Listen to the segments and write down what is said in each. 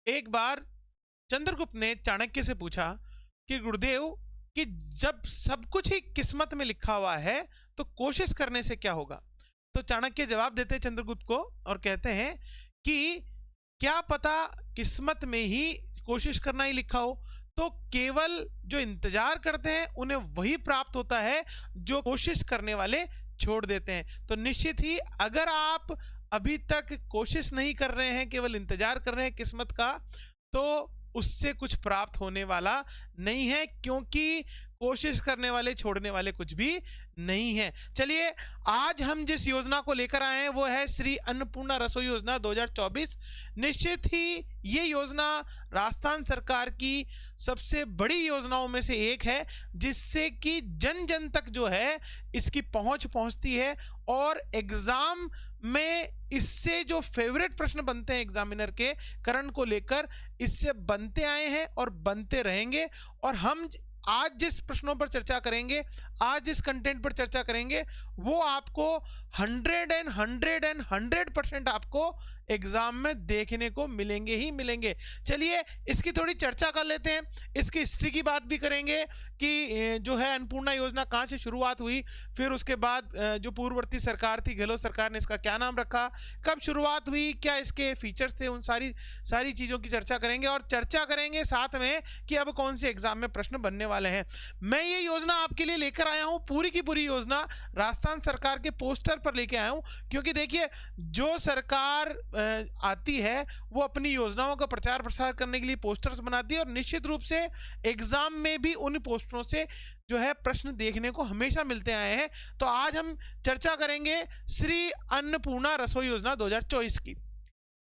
एक बार चंद्रगुप्त ने चाणक्य से पूछा कि गुरुदेव, कि जब सब कुछ ही किस्मत में लिखा हुआ है तो कोशिश करने से क्या होगा। तो चाणक्य जवाब देते हैं चंद्रगुप्त को और कहते हैं कि क्या पता किस्मत में ही कोशिश करना ही लिखा हो, तो केवल जो इंतजार करते हैं उन्हें वही प्राप्त होता है जो कोशिश करने वाले छोड़ देते हैं। तो निश्चित ही अगर आप अभी तक कोशिश नहीं कर रहे हैं, केवल इंतजार कर रहे हैं किस्मत का, तो उससे कुछ प्राप्त होने वाला नहीं है, क्योंकि कोशिश करने वाले छोड़ने वाले कुछ भी नहीं है। चलिए, आज हम जिस योजना को लेकर आए हैं वो है श्री अन्नपूर्णा रसोई योजना 2024। निश्चित ही ये योजना राजस्थान सरकार की सबसे बड़ी योजनाओं में से एक है, जिससे कि जन जन तक जो है इसकी पहुंच पहुंचती है और एग्जाम में इससे जो फेवरेट प्रश्न बनते हैं एग्जामिनर के करंट को लेकर, इससे बनते आए हैं और बनते रहेंगे। और हम आज जिस प्रश्नों पर चर्चा करेंगे, आज जिस कंटेंट पर चर्चा करेंगे, वो आपको 100% आपको एग्जाम में देखने को मिलेंगे ही मिलेंगे। चलिए, इसकी थोड़ी चर्चा कर लेते हैं, इसकी हिस्ट्री की बात भी करेंगे कि जो है अन्नपूर्णा योजना कहाँ से शुरुआत हुई, फिर उसके बाद जो पूर्ववर्ती सरकार थी गहलोत सरकार ने इसका क्या नाम रखा, कब शुरुआत हुई, क्या इसके फीचर्स थे, उन सारी चीज़ों की चर्चा करेंगे। और चर्चा करेंगे साथ में कि अब कौन से एग्जाम में प्रश्न बनने वाले हैं। मैं ये योजना आपके लिए लेकर आया हूँ, पूरी की पूरी योजना राजस्थान सरकार के पोस्टर पर लेके आया हूँ, क्योंकि देखिए, जो सरकार आती है वो अपनी योजनाओं का प्रचार प्रसार करने के लिए पोस्टर्स बनाती है, और निश्चित रूप से एग्जाम में भी उन पोस्टरों से जो है प्रश्न देखने को हमेशा मिलते आए हैं। तो आज हम चर्चा करेंगे श्री अन्नपूर्णा रसोई योजना 2024 की।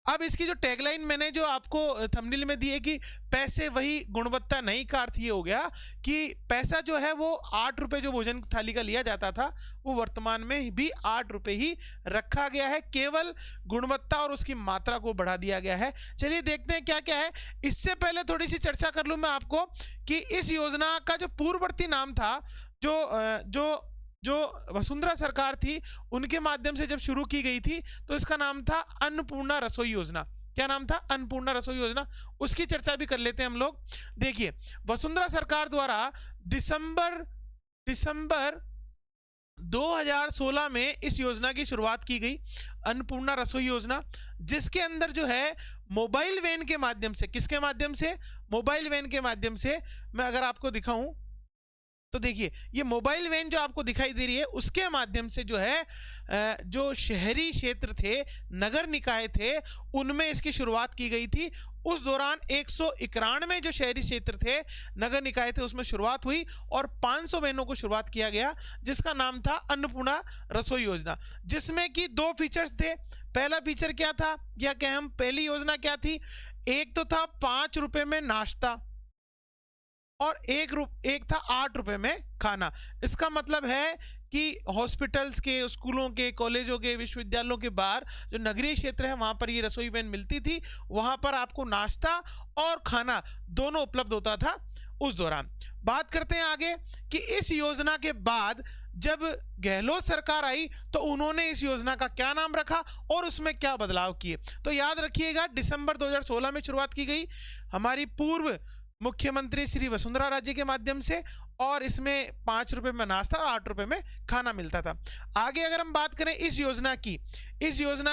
अब इसकी जो टैगलाइन मैंने जो आपको थंबनेल में दी है कि पैसे वही गुणवत्ता नहीं, का अर्थ ये हो गया कि पैसा जो है वो 8 रुपये जो भोजन थाली का लिया जाता था वो वर्तमान में भी 8 रुपये ही रखा गया है, केवल गुणवत्ता और उसकी मात्रा को बढ़ा दिया गया है। चलिए देखते हैं क्या क्या है। इससे पहले थोड़ी सी चर्चा कर लूँ मैं आपको कि इस योजना का जो पूर्ववर्ती नाम था, जो वसुंधरा सरकार थी उनके माध्यम से जब शुरू की गई थी, तो इसका नाम था अन्नपूर्णा रसोई योजना। क्या नाम था? अन्नपूर्णा रसोई योजना। उसकी चर्चा भी कर लेते हैं हम लोग। देखिए, वसुंधरा सरकार द्वारा दिसंबर 2016 में इस योजना की शुरुआत की गई, अन्नपूर्णा रसोई योजना, जिसके अंदर जो है मोबाइल वैन के माध्यम से, किसके माध्यम से? मोबाइल वैन के माध्यम से। मैं अगर आपको दिखाऊं तो देखिए, ये मोबाइल वैन जो आपको दिखाई दे रही है, उसके माध्यम से जो है जो शहरी क्षेत्र थे, नगर निकाय थे, उनमें इसकी शुरुआत की गई थी। उस दौरान 191 जो शहरी क्षेत्र थे, नगर निकाय थे, उसमें शुरुआत हुई और 500 वैनों को शुरुआत किया गया, जिसका नाम था अन्नपूर्णा रसोई योजना, जिसमें कि 2 फीचर्स थे। पहला फीचर क्या था, या क्या हम पहली योजना क्या थी? एक तो था 5 रुपए में नाश्ता और एक था 8 रुपए में खाना। इसका मतलब है कि हॉस्पिटल्स के, स्कूलों के, कॉलेजों के, विश्वविद्यालयों के बाहर जो नगरीय क्षेत्र है वहाँ पर ये रसोई वैन मिलती थी, वहाँ पर आपको नाश्ता और खाना दोनों उपलब्ध होता था उस दौरान। बात करते हैं आगे कि इस योजना के बाद जब गहलोत सरकार आई तो उन्होंने इस योजना का क्या नाम रखा और उसमें क्या बदलाव किए। तो याद रखिएगा, दिसंबर 2016 में शुरुआत की गई हमारी पूर्व मुख्यमंत्री श्री वसुंधरा राजे के माध्यम से, और इसमें 5 रुपए में नाश्ता और 8 रुपए में खाना मिलता था। आगे अगर हम बात करें इस योजना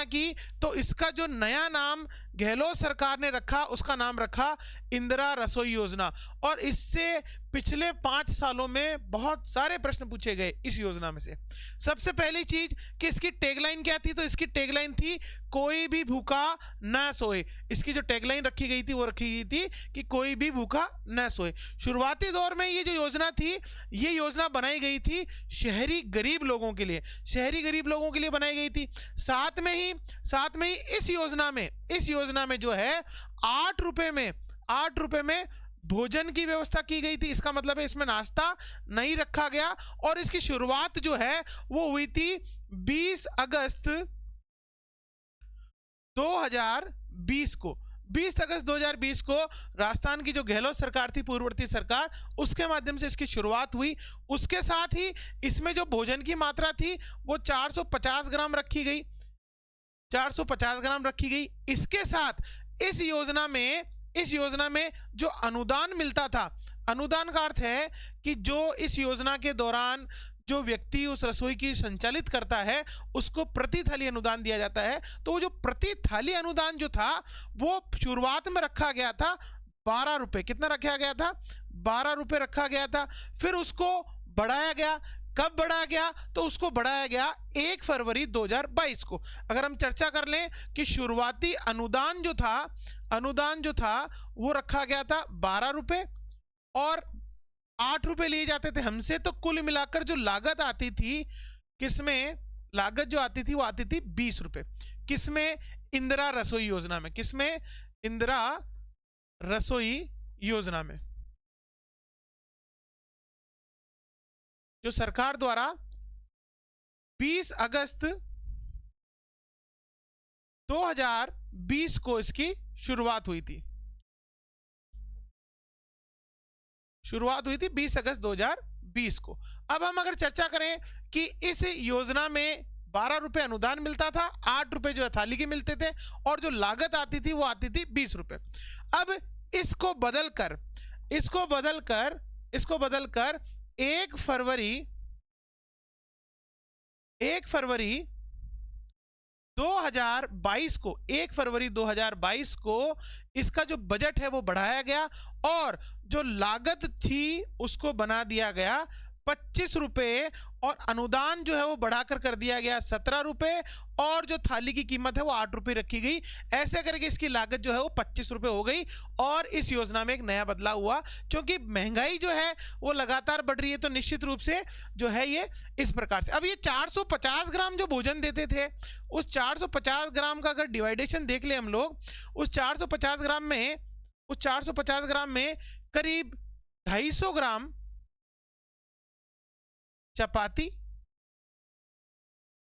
की, तो इसका जो नया नाम गहलोत सरकार ने रखा, उसका नाम रखा इंदिरा रसोई योजना। और इससे पिछले 5 सालों में बहुत सारे प्रश्न पूछे गए इस योजना में से। सबसे पहली चीज कि इसकी टैगलाइन क्या थी, तो इसकी टैगलाइन थी कोई भी भूखा न सोए। इसकी जो टैगलाइन रखी गई थी वो रखी गई थी कि कोई भी भूखा न सोए। शुरुआती दौर में ये जो योजना थी, ये योजना बनाई गई थी शहरी गरीब लोगों के लिए, बनाई गई थी। साथ में ही इस योजना में जो है 8 रुपए में भोजन की व्यवस्था की गई थी। इसका मतलब है इसमें नाश्ता नहीं रखा गया, और इसकी शुरुआत जो है वो हुई थी 20 अगस्त 2020 को। 20 अगस्त 2020 को राजस्थान की जो गहलोत सरकार थी, पूर्ववर्ती सरकार, उसके माध्यम से इसकी शुरुआत हुई। उसके साथ ही इसमें जो भोजन की मात्रा थी वो 450 ग्राम रखी गई। इसके साथ इस योजना में जो अनुदान मिलता था, अनुदान का अर्थ है कि जो इस योजना के दौरान जो व्यक्ति उस रसोई की संचालित करता है उसको प्रति थाली अनुदान दिया जाता है। तो वो जो प्रति थाली अनुदान जो था वो शुरुआत में रखा गया था 12 रुपए। कितना रखा गया था? 12 रुपए रखा गया था। फिर उसको बढ़ाया गया। कब बढ़ाया गया? तो उसको बढ़ाया गया 1 फरवरी 2022 को। अगर हम चर्चा कर लें कि शुरुआती अनुदान जो था वो रखा गया था 12 रुपए और 8 रुपए लिए जाते थे हमसे। तो कुल मिलाकर जो लागत आती थी, किसमें लागत जो आती थी वो आती थी 20 रुपए। किसमें? इंदिरा रसोई योजना में। किसमें? इंदिरा रसोई योजना में, जो सरकार द्वारा 20 अगस्त 2020 को इसकी शुरुआत हुई थी। 20 अगस्त 2020 को। अब हम अगर चर्चा करें कि इस योजना में 12 रुपए अनुदान मिलता था, 8 रुपए जो थाली के मिलते थे और जो लागत आती थी वो आती थी 20 रुपए। अब इसको बदलकर 1 फरवरी 2022 को इसका जो बजट है वो बढ़ाया गया और जो लागत थी उसको बना दिया गया 25 रुपए और अनुदान जो है वो बढ़ाकर कर दिया गया 17 रुपए और जो थाली की कीमत है वो 8 रुपए रखी गई। ऐसे करके इसकी लागत जो है वो 25 रुपए हो गई और इस योजना में एक नया बदलाव हुआ। क्योंकि महंगाई जो है वो लगातार बढ़ रही है तो निश्चित रूप से जो है ये इस प्रकार से। अब ये 450 ग्राम जो भोजन देते थे, उस 450 ग्राम का अगर डिवाइडेशन देख ले हम लोग, उस 450 ग्राम में करीब 250 ग्राम चपाती,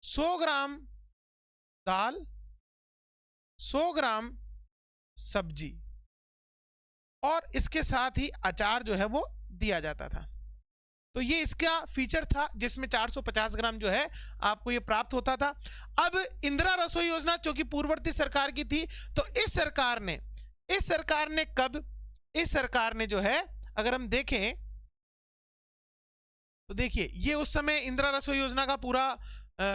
100 ग्राम दाल, 100 ग्राम सब्जी और इसके साथ ही अचार जो है वो दिया जाता था। तो ये इसका फीचर था जिसमें 450 ग्राम जो है आपको ये प्राप्त होता था। अब इंदिरा रसोई योजना जो कि पूर्ववर्ती सरकार की थी, तो इस सरकार ने जो है अगर हम देखें तो देखिए ये उस समय इंदिरा रसोई योजना का पूरा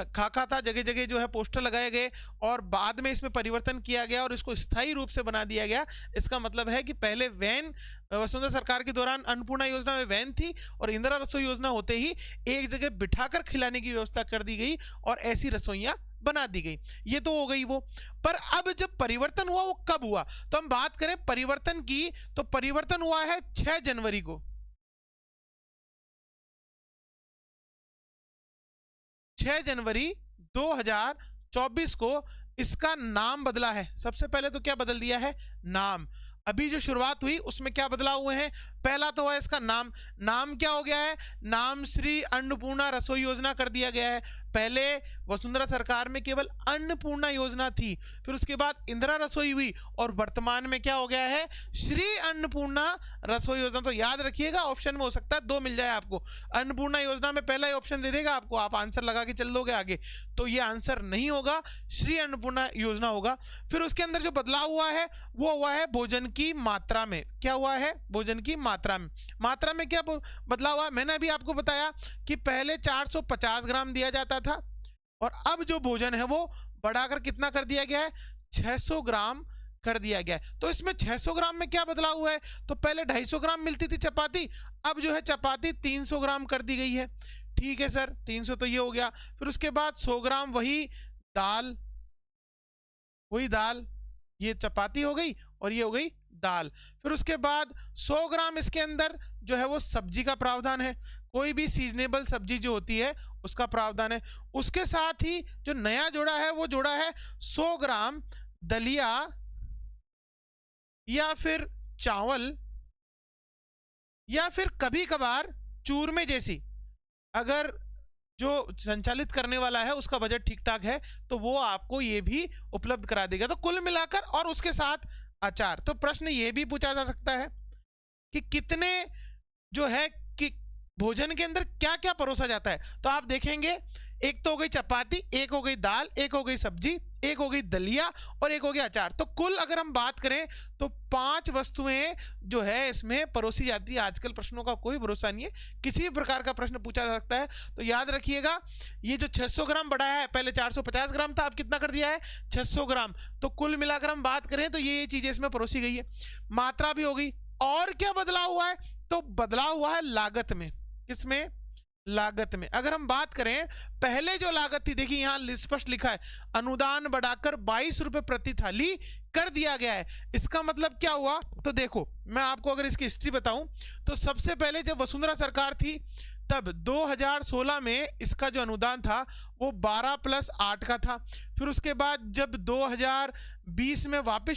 खाका था, जगह जगह जो है पोस्टर लगाए गए और बाद में इसमें परिवर्तन किया गया और इसको स्थायी रूप से बना दिया गया। इसका मतलब है कि पहले वैन वसुंधरा सरकार के दौरान अन्नपूर्णा योजना में वैन थी और इंदिरा रसोई योजना होते ही एक जगह बिठाकर खिलाने की व्यवस्था कर दी गई और ऐसी रसोइयाँ बना दी गई। ये तो हो गई वो। पर अब जब परिवर्तन हुआ वो कब हुआ? तो हम बात करें परिवर्तन की, तो परिवर्तन हुआ है 6 जनवरी को। 6 जनवरी 2024 को इसका नाम बदला है। सबसे पहले तो क्या बदल दिया है? नाम। अभी जो शुरुआत हुई उसमें क्या बदलाव हुए हैं? पहला तो है इसका नाम क्या हो गया है? नाम श्री अन्नपूर्णा रसोई योजना कर दिया गया है। पहले वसुंधरा सरकार में केवल अन्नपूर्णा योजना थी, फिर उसके बाद इंदिरा रसोई हुई और वर्तमान में क्या हो गया है? श्री अन्नपूर्णा रसोई योजना। तो याद रखिएगा, ऑप्शन में हो सकता है 2 मिल जाए आपको। अन्नपूर्णा योजना में पहला ही ऑप्शन दे देगा आपको, आप आंसर लगा के चल दोगे आगे, तो ये आंसर नहीं होगा, श्री अन्नपूर्णा योजना होगा। फिर उसके अंदर जो बदलाव हुआ है वो हुआ है भोजन की मात्रा में। क्या हुआ है? भोजन की मात्रा में क्या बदलाव हुआ? मैंने अभी आपको बताया कि पहले 450 ग्राम दिया जाता था और अब जो भोजन है वो बढ़ाकर कितना कर दिया गया है? 600 ग्राम कर दिया गया है। तो इसमें 600 ग्राम में क्या बदलाव हुआ है? तो पहले 250 ग्राम मिलती थी चपाती, अब जो है चपाती 300 ग्राम कर दी गई है। ठीक है सर, 300 तो ये हो गया। फिर उसके बाद 100 ग्राम वही दाल, ये चपाती हो गई और ये हो गई दाल। फिर उसके बाद 100 ग्राम इसके अंदर जो है वो सब्जी का प्रावधान है, कोई भी सीजनेबल सब्जी जो होती है उसका प्रावधान है। उसके साथ ही जो नया जोड़ा है वो जोड़ा है 100 ग्राम दलिया या फिर चावल या फिर कभी कभार चूरमे जैसी, अगर जो संचालित करने वाला है उसका बजट ठीक ठाक है तो वो आपको ये भी उपलब्ध करा देगा। तो कुल मिलाकर और उसके साथ अचार। तो प्रश्न ये भी पूछा जा सकता है कि कितने जो है कि भोजन के अंदर क्या क्या परोसा जाता है। तो आप देखेंगे एक तो हो गई चपाती, एक हो गई दाल, एक हो गई सब्जी, एक हो गई दलिया और एक हो गया अचार। तो कुल अगर हम बात करें तो 5 वस्तुएं जो है इसमें परोसी जाती है। आजकल प्रश्नों का कोई भरोसा नहीं है, किसी भी प्रकार का प्रश्न पूछा जा सकता है। तो याद रखिएगा, ये जो 600 ग्राम बढ़ाया है, पहले 450 ग्राम था, अब कितना कर दिया है 600 ग्राम। तो कुल मिलाकर हम बात करें तो ये चीजें इसमें परोसी गई है। मात्रा भी हो गई। और क्या बदलाव हुआ है? तो बदलाव हुआ है लागत में। किसमें? लागत में। अगर हम बात करें, पहले जो लागत थी, देखिए यहां स्पष्ट लिखा है, अनुदान बढ़ाकर 22 रुपए प्रति थाली कर दिया गया है। इसका मतलब क्या हुआ? तो देखो, मैं आपको अगर इसकी हिस्ट्री बताऊं तो सबसे पहले जब वसुंधरा सरकार थी तब 2016 में इसका जो अनुदान था वो 12+8 का था। फिर उसके बाद जब 2020 में वापस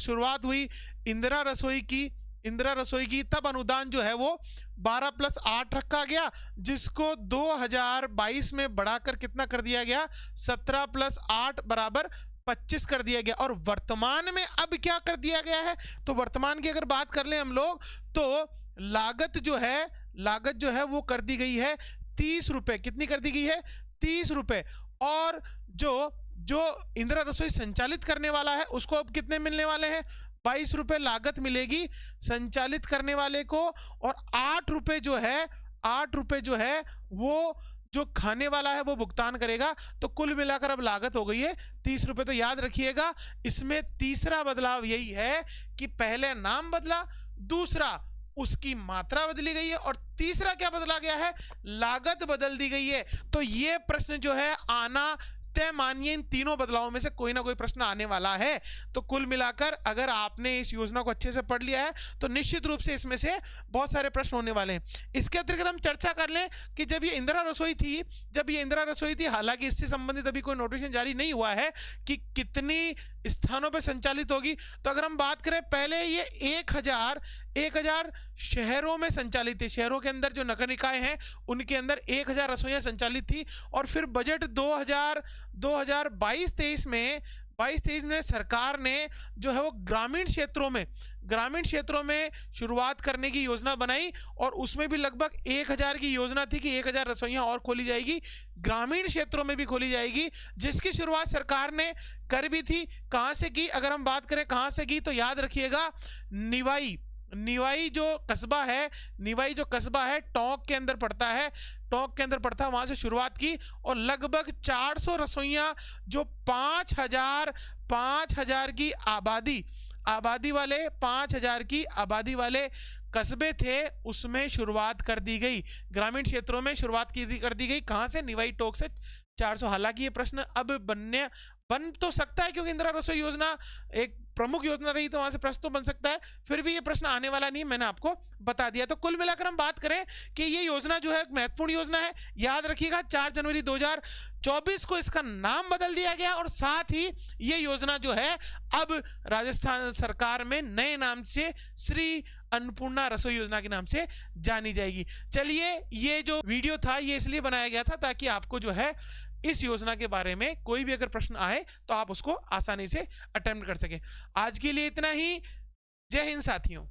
शुरुआत हुई इंदिरा रसोई की, तब अनुदान जो है वो 12+8 रखा गया, जिसको 2022 में बढ़ाकर कितना कर दिया गया? 17+8 बराबर 25 कर दिया गया। और वर्तमान में अब क्या कर दिया गया है? तो वर्तमान की अगर बात कर लें हम लोग तो लागत जो है वो कर दी गई है 30 रुपए। कितनी कर दी गई है? 30 रुपए। और जो इंदिरा रसोई संचालित करने वाला है उसको अब कितने मिलने वाले हैं? 22 रुपए लागत मिलेगी संचालित करने वाले को, और 8 रुपए जो है वो जो खाने वाला है वो भुगतान करेगा। तो कुल मिलाकर अब लागत हो गई है 30 रुपए। तो याद रखिएगा, इसमें तीसरा बदलाव यही है कि पहले नाम बदला, दूसरा उसकी मात्रा बदली गई है, और तीसरा क्या बदला गया है? लागत बदल दी गई है। तो ये प्रश्न जो है आना तय मानिए, इन तीनों बदलावों में से कोई ना कोई प्रश्न आने वाला है। तो कुल मिलाकर अगर आपने इस योजना को अच्छे से पढ़ लिया है तो निश्चित रूप से इसमें से बहुत सारे प्रश्न होने वाले हैं। इसके अतिरिक्त हम चर्चा कर लें कि जब ये इंदिरा रसोई थी, हालांकि इससे संबंधित अभी कोई नोटिफिकेशन जारी नहीं हुआ है कि कितनी स्थानों पे संचालित होगी। तो अगर हम बात करें, पहले ये 1000 शहरों में संचालित थी। शहरों के अंदर जो नगर निकाय हैं उनके अंदर 1000 रसोइयां संचालित थी। और फिर बजट 2022-23 में सरकार ने जो है वो ग्रामीण क्षेत्रों में शुरुआत करने की योजना बनाई, और उसमें भी लगभग 1000 की योजना थी कि 1000 रसोइयां और खोली जाएगी, ग्रामीण क्षेत्रों में भी खोली जाएगी, जिसकी शुरुआत सरकार ने कर भी थी। कहां से की? अगर हम बात करें कहां से की तो याद रखिएगा, निवाई जो कस्बा है टोंक के अंदर पड़ता है, वहां से शुरुआत की, और लगभग 400 रसोइयां जो 5000 की आबादी वाले कस्बे थे उसमें शुरुआत कर दी गई। ग्रामीण क्षेत्रों में शुरुआत कर दी गई। कहां से? निवाई टोंक से 400। हालांकि ये प्रश्न अब बन तो सकता है, क्योंकि इंदिरा रसोई योजना एक प्रमुख योजना रही तो वहां से प्रश्न तो बन सकता है, फिर भी ये प्रश्न आने वाला नहीं, मैंने आपको बता दिया। तो कुल मिलाकर हम बात करें कि ये योजना जो है एक महत्वपूर्ण योजना है। याद रखिएगा, 4 जनवरी 2024 को इसका नाम बदल दिया गया, और साथ ही ये योजना जो है अब राजस्थान सरकार में नए नाम से श्री अन्नपूर्णा रसोई योजना के नाम से जानी जाएगी। चलिए, ये जो वीडियो था ये इसलिए बनाया गया था ताकि आपको जो है इस योजना के बारे में कोई भी अगर प्रश्न आए तो आप उसको आसानी से अटेम्प्ट कर सकें। आज के लिए इतना ही। जय हिंद साथियों।